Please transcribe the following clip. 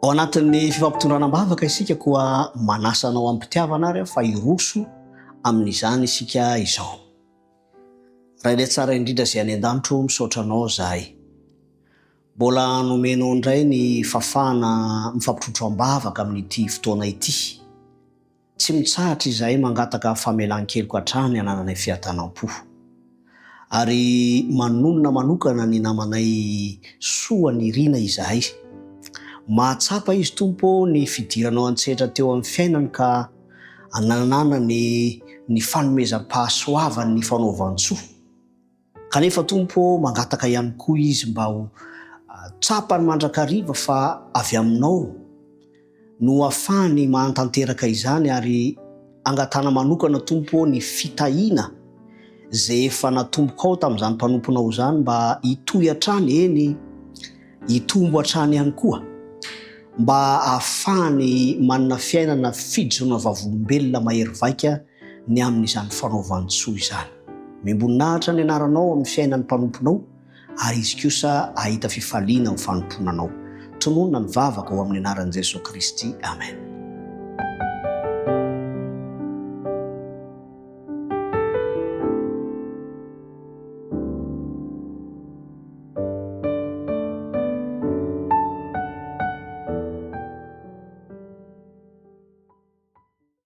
Ao anatin'ny fifampitondranam-bavaka isika koa manasanao ampitiavana ary fa iroso amin'izany isika izao. Raha ilay tsara indrindra izay any an-danitro misaotra anao zahay. Mbola nomenao indray ny fafana mifampitotro am-bavaka amin'ity fotoana ity. Tsy mitsahatra izahay mangataka famelan-keloka hatrany anananay fiatanam-po. Ary manonona manokana ny namanay soa nirina izahay. Mahatsapa izy Tompo ny fidiranao antsetra teo amin'ny fiainany ka ananana ny fanomezam-pahasoavany ny fanaovan-tsoa. Kanefa Tompo mangataka ihany koa izy mba ho tsapany mandrakariva fa avy aminao no ahafahany mahatanteraka izany ary angatana manokana Tompo ny fitahiana zay efa natomboka ao tamin'izany mpanomponao izany mba hitohy hatrany, eny hitombo hatrany ihany koa, mba ahafahany manana fiainana fijona vavolombelona mahery vaika ny amin'izany fanaovan-tsoa izany. Miamboninahitra ny anaranao amin'ny fiainan'ny mpanomponao ary izy kosa ahita fifaliana amin'ny fanomponanao. Tononona ny vavaka ho amin'ny anaran'i Jesosy Kristy. Amen.